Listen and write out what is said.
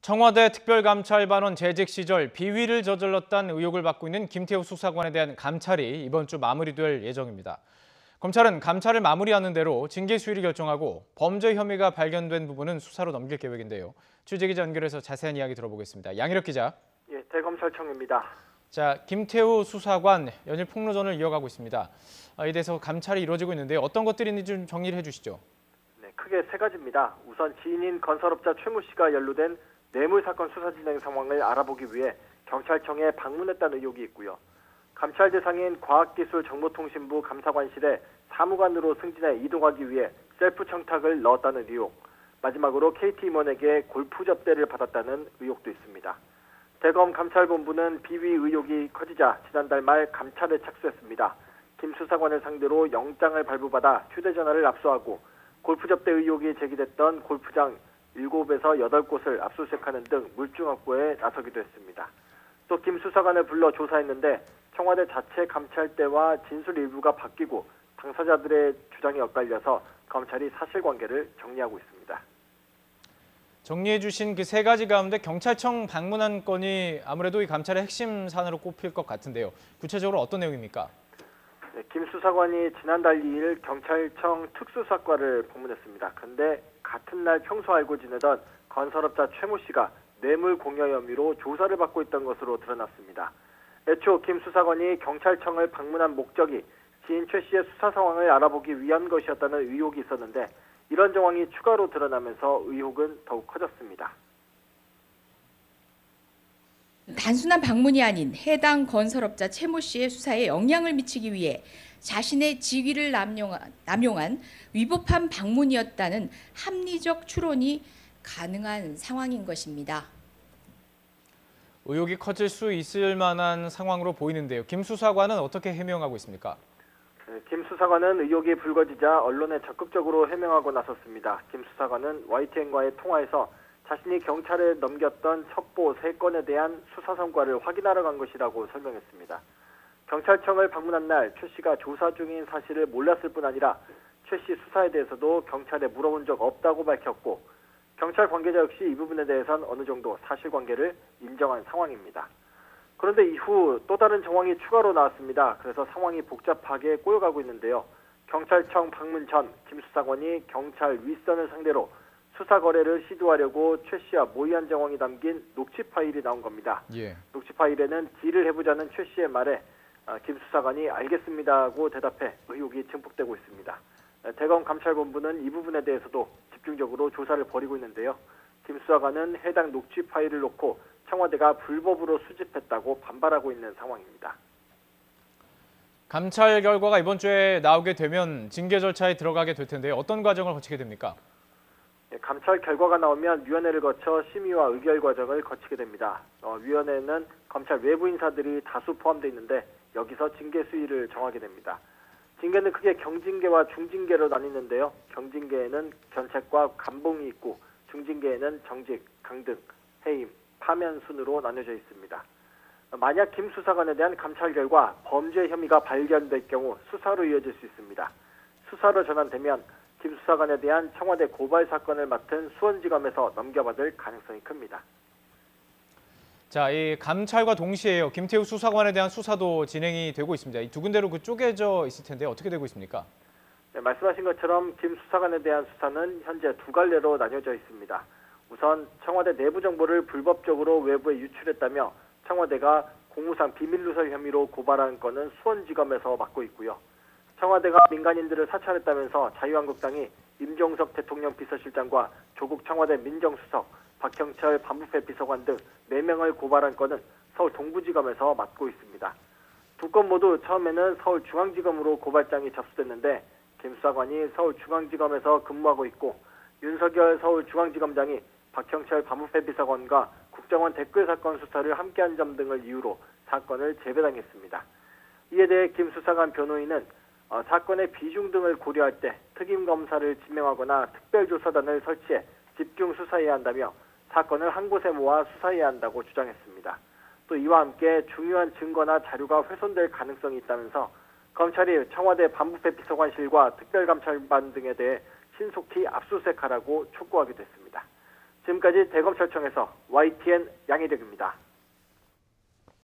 청와대 특별감찰반원 재직 시절 비위를 저질렀다는 의혹을 받고 있는 김태우 수사관에 대한 감찰이 이번 주 마무리될 예정입니다. 검찰은 감찰을 마무리하는 대로 징계 수위를 결정하고 범죄 혐의가 발견된 부분은 수사로 넘길 계획인데요. 취재기자 연결해서 자세한 이야기 들어보겠습니다. 양희력 기자. 예, 대검찰청입니다. 자, 김태우 수사관 연일 폭로전을 이어가고 있습니다. 이에 대해서 감찰이 이루어지고 있는데 어떤 것들이 있는지 좀 정리를 해주시죠. 네, 크게 세 가지입니다. 우선 지인인 건설업자 최모 씨가 연루된 뇌물 사건 수사 진행 상황을 알아보기 위해 경찰청에 방문했다는 의혹이 있고요. 감찰 대상인 과학기술정보통신부 감사관실에 사무관으로 승진해 이동하기 위해 셀프 청탁을 넣었다는 의혹, 마지막으로 KT 임원에게 골프 접대를 받았다는 의혹도 있습니다. 대검 감찰본부는 비위 의혹이 커지자 지난달 말 감찰에 착수했습니다. 김 수사관을 상대로 영장을 발부받아 휴대전화를 압수하고 골프 접대 의혹이 제기됐던 골프장 7에서 8곳을 압수수색하는 등 물증 확보에 나서기도 했습니다. 또 김 수사관을 불러 조사했는데 청와대 자체 감찰대와 진술 일부가 바뀌고 당사자들의 주장이 엇갈려서 검찰이 사실관계를 정리하고 있습니다. 정리해 주신 그 세 가지 가운데 경찰청 방문한 건이 아무래도 이 감찰의 핵심 사안으로 꼽힐 것 같은데요. 구체적으로 어떤 내용입니까? 네, 김 수사관이 지난달 2일 경찰청 특수사과를 방문했습니다. 그런데 같은 날 평소 알고 지내던 건설업자 최모 씨가 뇌물 공여 혐의로 조사를 받고 있던 것으로 드러났습니다. 애초 김 수사관이 경찰청을 방문한 목적이 지인 최 씨의 수사 상황을 알아보기 위한 것이었다는 의혹이 있었는데 이런 정황이 추가로 드러나면서 의혹은 더욱 커졌습니다. 단순한 방문이 아닌 해당 건설업자 최모 씨의 수사에 영향을 미치기 위해 자신의 직위를 남용한 위법한 방문이었다는 합리적 추론이 가능한 상황인 것입니다. 의혹이 커질 수 있을 만한 상황으로 보이는데요. 김 수사관은 어떻게 해명하고 있습니까? 김 수사관은 의혹이 불거지자 언론에 적극적으로 해명하고 나섰습니다. 김 수사관은 YTN과의 통화에서 자신이 경찰에 넘겼던 첩보 3건에 대한 수사 성과를 확인하러 간 것이라고 설명했습니다. 경찰청을 방문한 날 최 씨가 조사 중인 사실을 몰랐을 뿐 아니라 최 씨 수사에 대해서도 경찰에 물어본 적 없다고 밝혔고 경찰 관계자 역시 이 부분에 대해서는 어느 정도 사실관계를 인정한 상황입니다. 그런데 이후 또 다른 정황이 추가로 나왔습니다. 그래서 상황이 복잡하게 꼬여가고 있는데요. 경찰청 방문 전 김 수사관이 경찰 윗선을 상대로 수사 거래를 시도하려고 최 씨와 모의한 정황이 담긴 녹취 파일이 나온 겁니다. 예. 녹취 파일에는 딜을 해보자는 최 씨의 말에 김 수사관이 알겠습니다고 대답해 의혹이 증폭되고 있습니다. 대검 감찰본부는 이 부분에 대해서도 집중적으로 조사를 벌이고 있는데요. 김 수사관은 해당 녹취 파일을 놓고 청와대가 불법으로 수집했다고 반발하고 있는 상황입니다. 감찰 결과가 이번 주에 나오게 되면 징계 절차에 들어가게 될 텐데요. 어떤 과정을 거치게 됩니까? 감찰 결과가 나오면 위원회를 거쳐 심의와 의결 과정을 거치게 됩니다. 위원회는 검찰 외부 인사들이 다수 포함되어 있는데 여기서 징계 수위를 정하게 됩니다. 징계는 크게 경징계와 중징계로 나뉘는데요. 경징계에는 견책과 감봉이 있고 중징계에는 정직, 강등, 해임, 파면 순으로 나뉘어져 있습니다. 만약 김 수사관에 대한 감찰 결과 범죄 혐의가 발견될 경우 수사로 이어질 수 있습니다. 수사로 전환되면 김 수사관에 대한 청와대 고발 사건을 맡은 수원지검에서 넘겨받을 가능성이 큽니다. 자, 이 감찰과 동시에요. 김태우 수사관에 대한 수사도 진행이 되고 있습니다. 이 두 군데로 쪼개져 있을 텐데 어떻게 되고 있습니까? 네, 말씀하신 것처럼 김 수사관에 대한 수사는 현재 두 갈래로 나뉘어져 있습니다. 우선 청와대 내부 정보를 불법적으로 외부에 유출했다며 청와대가 공무상 비밀누설 혐의로 고발한 건은 수원지검에서 맡고 있고요. 청와대가 민간인들을 사찰했다면서 자유한국당이 임종석 대통령 비서실장과 조국 청와대 민정수석, 박형철 반부패 비서관 등 4명을 고발한 건은 서울 동부지검에서 맡고 있습니다. 두 건 모두 처음에는 서울중앙지검으로 고발장이 접수됐는데 김 수사관이 서울중앙지검에서 근무하고 있고 윤석열 서울중앙지검장이 박형철 반부패 비서관과 국정원 댓글 사건 수사를 함께한 점 등을 이유로 사건을 재배당했습니다. 이에 대해 김 수사관 변호인은 사건의 비중 등을 고려할 때 특임검사를 지명하거나 특별조사단을 설치해 집중 수사해야 한다며 사건을 한 곳에 모아 수사해야 한다고 주장했습니다. 또 이와 함께 중요한 증거나 자료가 훼손될 가능성이 있다면서 검찰이 청와대 반부패 비서관실과 특별감찰반 등에 대해 신속히 압수수색하라고 촉구하기도 했습니다. 지금까지 대검찰청에서 YTN 양희덕입니다.